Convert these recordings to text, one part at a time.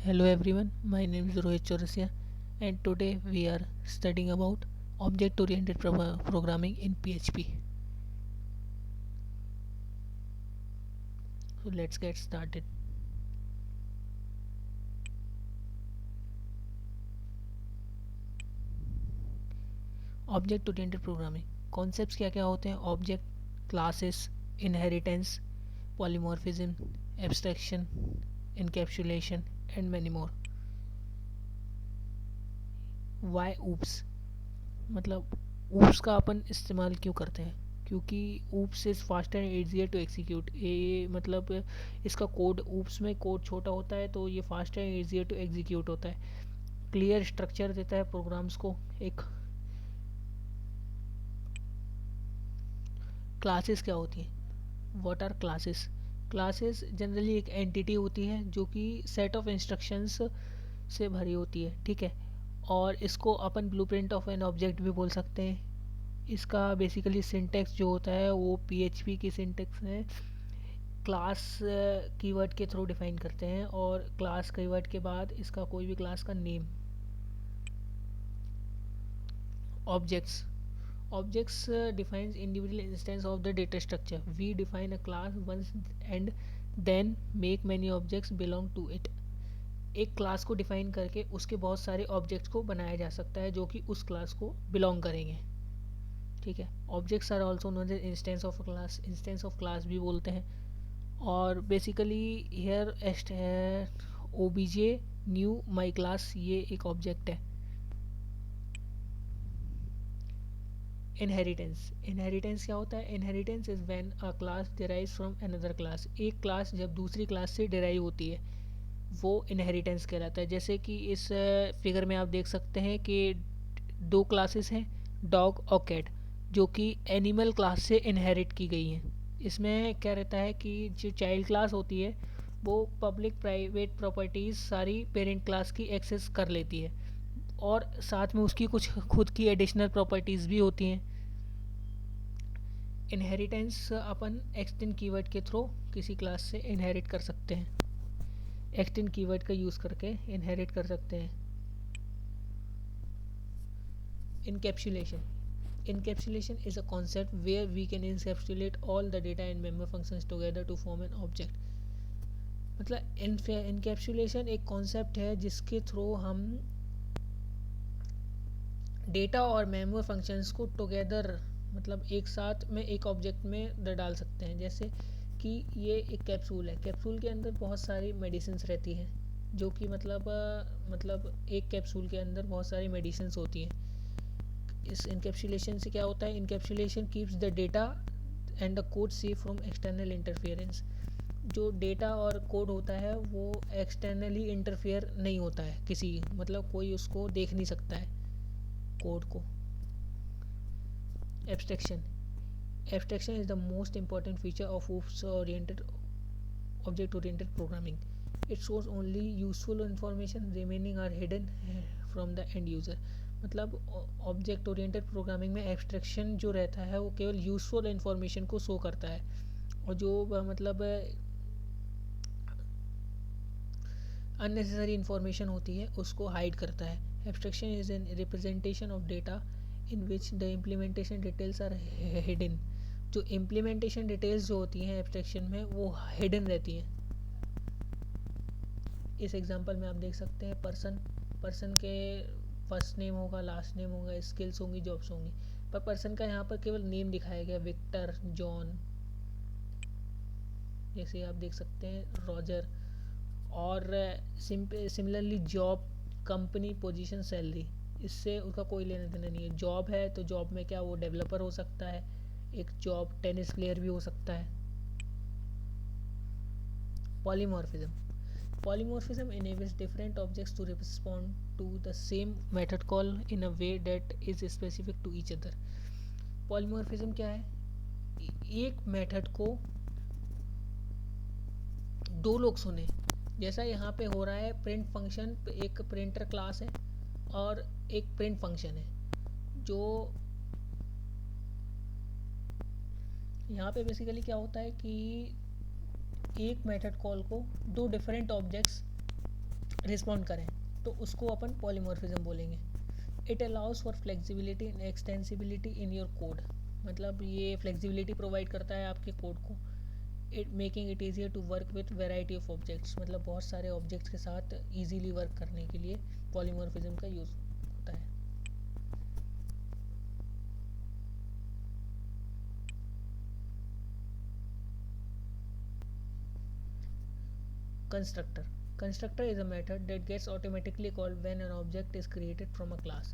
Hello everyone, my name is Rohit Chaurasia and today we are studying about object-oriented programming in PHP. So let's get started. Object-oriented programming concepts क्या क्या होते हैं? Object, classes, inheritance, polymorphism, abstraction, encapsulation and many more. Why oops? मतलब oops का अपन इस्तेमाल क्यों करते हैं? क्योंकि oops is faster and easier to execute. ये मतलब इसका कोड oops में कोड छोटा होता है तो ये faster and easier to execute होता है। क्लियर स्ट्रक्चर देता है प्रोग्राम्स को। एक क्लासेस क्या होती हैं? What are classes? Classes generally एक एंटिटी होती है जो कि सेट ऑफ इंस्ट्रक्शंस से भरी होती है, ठीक है। और इसको अपन ब्लूप्रिंट ऑफ एन ऑब्जेक्ट भी बोल सकते हैं। इसका बेसिकली सिंटेक्स जो होता है वो पीएचपी की सिंटेक्स है। क्लास कीवर्ड के थ्रू डिफाइन करते हैं और क्लास कीवर्ड के बाद इसका कोई भी क्लास का name. Objects defines individual instance of the data structure. We define a class once and then make many objects belong to it. एक क्लास को डिफाइन करके उसके बहुत सारे ऑब्जेक्ट्स को बनाया जा सकता है जो कि उस क्लास को बिलोंग करेंगे, ठीक है। Objects are also known as instance of class भी बोलते हैं। और basically here O B J new my class ये एक ऑब्जेक्ट है। इनहेरिटेंस क्या होता है? Inheritance is when a class derives from another class. एक क्लास जब दूसरी क्लास से डिराइव होती है वो इनहेरिटेंस कहलाता है। जैसे कि इस फिगर में आप देख सकते हैं कि दो क्लासेस हैं, डॉग और कैट, जो कि एनिमल क्लास से इनहेरिट की गई हैं। इसमें क्या रहता है कि जो चाइल्ड क्लास होती है वो पब्लिक प्राइवेट प्रॉपर्टीज़ सारी पेरेंट क्लास की एक्सेस कर लेती है और साथ में उसकी कुछ खुद की एडिशनल प्रॉपर्टीज़ भी होती हैं। इनहेरिटेंस अपन एक्सटेंड कीवर्ड के थ्रू किसी क्लास से इनहेरिट कर सकते हैं। एक्सटेंड कीवर्ड का यूज़ करके इनहेरिट कर सकते हैं। Encapsulation is a concept where we can encapsulate all the data and member functions together to form an object. मतलब encapsulation एक कॉन्सेप्ट है जिसके थ्रू हम डेटा और मेमोरी फंक्शंस को टुगेदर मतलब एक साथ में एक ऑब्जेक्ट में डाल सकते हैं। जैसे कि ये एक कैप्सूल है, कैप्सूल के अंदर बहुत सारी मेडिसिन्स रहती हैं जो कि मतलब एक कैप्सूल के अंदर बहुत सारी मेडिसिन्स होती हैं। इस इनकैप्सुलेशन से क्या होता है? Encapsulation keeps the data and the code safe from external interference. जो डेटा और कोड होता है वो एक्सटर्नली इंटरफेयर नहीं होता है किसी, मतलब कोई उसको देख नहीं सकता है कोड को। Abstraction is the most important feature of object oriented programming. It shows only useful information, remaining are hidden from the end user. मतलब ऑब्जेक्ट ओरिएंटेड प्रोग्रामिंग में एब्स्ट्रैक्शन जो रहता है वो केवल यूजफुल इंफॉर्मेशन को शो करता है और जो मतलब अननेसेसरी इंफॉर्मेशन होती है उसको हाइड करता है। Abstraction is an representation of data in which the implementation details are hidden. जो इम्प्लीमेंटेशन डिटेल्स जो होती हैं एब्स्ट्रैक्शन में वो हिडन रहती हैं। इस एग्जांपल में आप देख सकते हैं पर्सन के फर्स्ट नेम होगा, लास्ट नेम होगा, स्किल्स होंगी, जॉब्स होंगी, पर पर्सन का यहाँ पर केवल नेम दिखाया गया, विक्टर, जॉन, जैसे आप देख सकते हैं रॉजर। और similarly job, company, position, salary, इससे उसका कोई लेना देना नहीं है। जॉब है तो जॉब में क्या वो डेवलपर हो सकता है, एक जॉब टेनिस प्लेयर भी हो सकता है। Polymorphism enables different objects to respond to the same method call in a way that is specific to each other. Polymorphism क्या है? एक मेथड को दो लोग सुने, जैसा यहाँ पे हो रहा है। प्रिंट फंक्शन, एक प्रिंटर क्लास है और एक प्रिंट फंक्शन है। जो यहाँ पे बेसिकली क्या होता है कि एक मेथड कॉल को दो डिफरेंट ऑब्जेक्ट्स रिस्पॉन्ड करें, तो उसको अपन पॉलीमॉर्फिज्म बोलेंगे। It allows for flexibility and extensibility in your code, मतलब ये फ्लेक्सिबिलिटी प्रोवाइड करता है आपके कोड को। It making it easier to work with variety of objects, मतलब बहुत सारे ऑब्जेक्ट्स के साथ ईजीली वर्क करने के लिए पॉलीमॉर्फिज्म का यूज़ होता है। Constructor is a method that gets automatically called when an object is created from a class.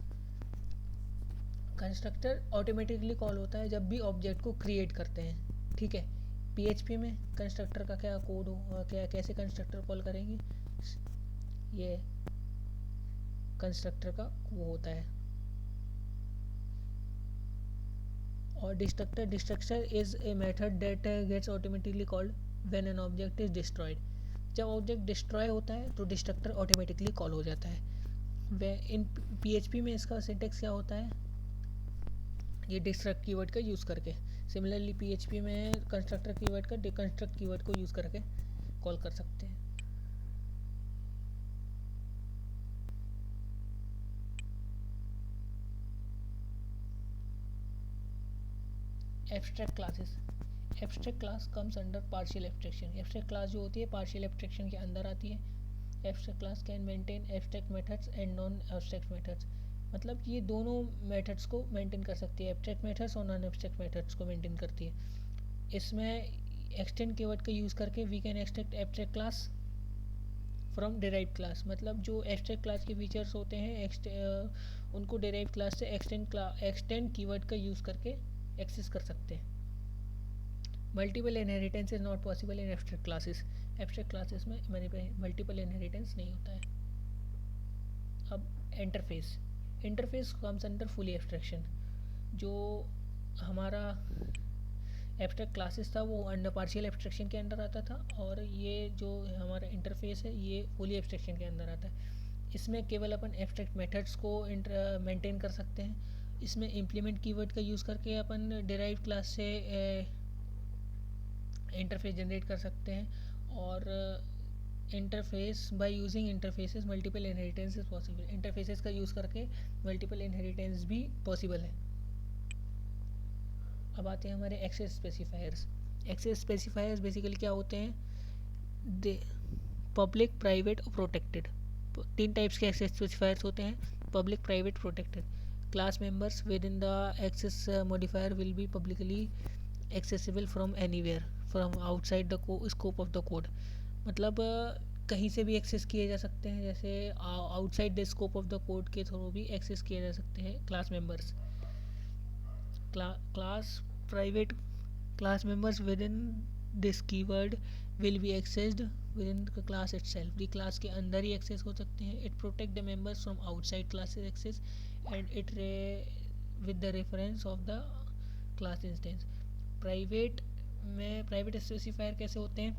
Constructor automatically call होता है जब भी ऑब्जेक्ट को क्रिएट करते हैं, ठीक है। पीएचपी में कंस्ट्रक्टर का क्या कोड हो, क्या कैसे कंस्ट्रक्टर कॉल करेंगे, ये कंस्ट्रक्टर का वो होता है। और destructor is a method that gets automatically called when an object is destroyed. जब ऑब्जेक्ट डिस्ट्रॉय होता है तो डिस्ट्रक्टर ऑटोमेटिकली कॉल हो जाता है। वे इन पीएचपी में इसका सिंटेक्स क्या होता है, ये डिस्ट्रक्ट कीवर्ड का यूज़ करके। सिमिलरली पीएचपी में कंस्ट्रक्टर कीवर्ड का डिकंस्ट्रक्ट कीवर्ड को यूज़ करके कॉल कर सकते हैं। Abstract classes, abstract class comes under partial abstraction. Abstract class जो होती है पार्शियल एब्स्ट्रैक्शन के अंदर आती है। Abstract class can maintain abstract methods and non abstract methods, मतलब ये दोनों मेथड्स को मेंटेन कर सकती है, एब्स्ट्रैक्ट मेथड्स और नॉन एब्स्ट्रैक्ट मेथड्स को मेंटेन करती है। इसमें एक्सटेंड कीवर्ड का यूज़ करके we can extract abstract class from derived class, मतलब जो एब्स्ट्रैक्ट क्लास के फीचर्स होते हैं उनको डिराइव्ड क्लास से एक्सटेंड कीवर्ड का यूज़ करके एक्सेस कर सकते हैं। Multiple inheritance is not possible in abstract classes. Abstract classes में मल्टीपल इनहेरिटेंस नहीं होता है। अब interface comes under fully abstraction. जो हमारा एब्स्ट्रैक्ट क्लासेस था वो अंडर पार्शियल एब्स्ट्रैक्शन के अंदर आता था, और ये जो हमारा इंटरफेस है ये फुली एब्स्ट्रैक्शन के अंदर आता है। इसमें केवल अपन एब्स्ट्रैक्ट मेथड्स को मेंटेन कर सकते हैं। इसमें इम्प्लीमेंट कीवर्ड का यूज़ करके अपन डिराइव्ड क्लास से इंटरफेस जनरेट कर सकते हैं। और interface by using interfaces multiple inheritance is possible. Interfaces का यूज़ करके मल्टीपल इनहेरिटेंस भी पॉसिबल है। अब आते हैं हमारे access specifiers. Access specifiers basically क्या होते हैं, पब्लिक, प्राइवेट और प्रोटेक्टेड। 3 टाइप्स के एक्सेस स्पेसिफायर्स होते हैं, public, private, protected. Class members within the access modifier will be publicly accessible from anywhere from outside the scope of the code, मतलब कहीं से भी एक्सेस किए जा सकते हैं, जैसे outside the scope of the code के थ्रू भी एक्सेस किए जा सकते हैं class members. Class private class members within this keyword will be accessed within the class itself. ये क्लास के अंदर ही एक्सेस हो सकते हैं। It protect the members from outside classes access and it with the reference of the class instance. Private में private specifier कैसे होते हैं,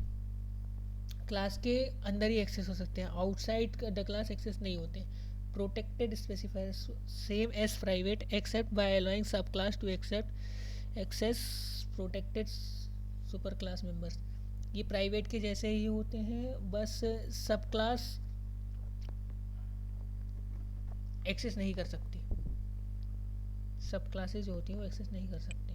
क्लास के अंदर ही एक्सेस हो सकते हैं, आउटसाइड द क्लास एक्सेस नहीं होते। Protected specifiers same as private except by allowing subclass to except access protected superclass members. ये प्राइवेट के जैसे ही होते हैं, बस सब क्लास एक्सेस नहीं कर सकती, सब क्लासेस जो होती हैं वो एक्सेस नहीं कर सकती।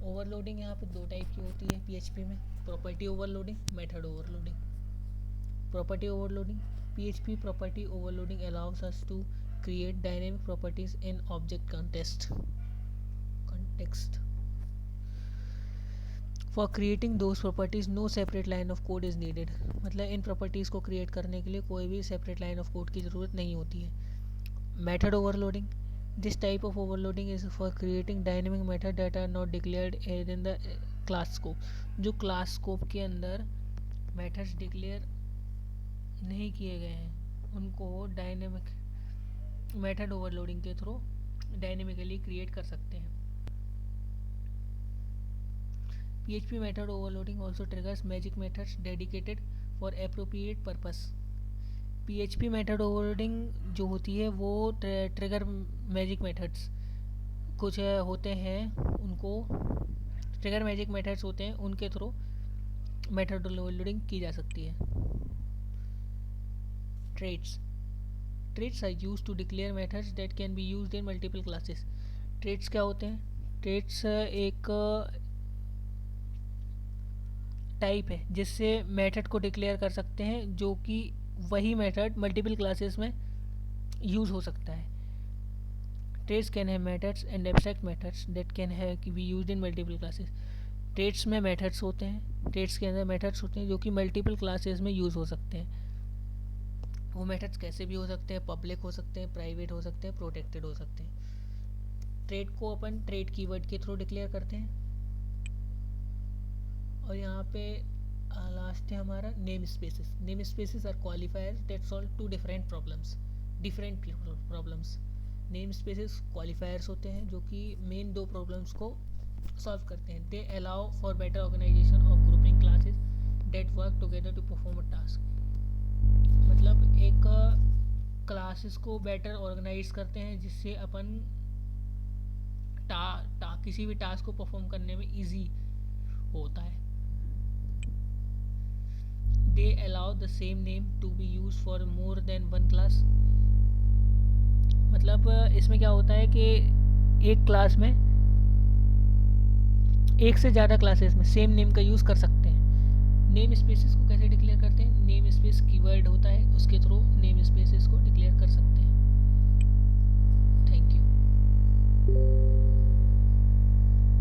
ओवरलोडिंग यहाँ पे 2 टाइप की होती है पीएचपी में, property overloading, method overloading. Property overloading, PHP property overloading allows us to create dynamic properties in object context. For creating those properties no separate line of code is needed, मतलब इन properties को create करने के लिए कोई भी separate line of code की ज़रूरत नहीं होती है। Method overloading, this type of overloading is for creating dynamic method that are not declared in the class scope। जो class scope के अंदर methods declare नहीं किए गए हैं उनको डायनेमिक मेथड ओवरलोडिंग के थ्रू डायनेमिकली क्रिएट कर सकते हैं। PHP method overloading also triggers magic methods dedicated for appropriate purpose. PHP method overloading जो होती है वो ट्रिगर मैजिक मेथड्स कुछ होते हैं, उनको ट्रिगर मैजिक मेथड्स होते हैं, उनके थ्रू मेथड ओवरलोडिंग की जा सकती है। Traits are used to declare methods that can be used in multiple classes. Traits क्या होते हैं? ट्रेड्स एक टाइप है जिससे मेथड को डिक्लेयर कर सकते हैं, जो कि वही मेथड मल्टीपल क्लासेस में यूज़ हो सकता है। Traits can have methods and abstract methods that can have be used in multiple classes. Traits में मेथड्स होते हैं, ट्रेड्स के अंदर मेथड्स होते हैं जो कि मल्टीपल क्लासेस में यूज़ हो सकते हैं। वो मेथड्स कैसे भी हो सकते हैं, पब्लिक हो सकते हैं, प्राइवेट हो सकते हैं, प्रोटेक्टेड हो सकते हैं। ट्रेड को अपन ट्रेड कीवर्ड के थ्रू डिक्लेयर करते हैं। और यहाँ पे लास्ट है हमारा namespaces. Namespaces are qualifiers that solve two different problems. Namespaces qualifiers होते हैं जो कि मेन दो प्रॉब्लम्स को सॉल्व करते हैं। They allow for better organization of grouping classes that work together to perform a task. मतलब एक क्लासेस को बेटर ऑर्गेनाइज करते हैं जिससे अपन किसी भी टास्क को परफॉर्म करने में इजी होता है। They allow the same name to be used for more than one class। मतलब इसमें क्या होता है कि एक क्लास में एक से ज़्यादा क्लासेस में सेम नेम का यूज़ कर सकते हैं। नेम स्पेसेस को कैसे डिक्लेयर करते हैं? नेम स्पेस कीवर्ड होता है, उसके थ्रू नेम स्पेसेस को डिक्लेयर कर सकते हैं। Thank you.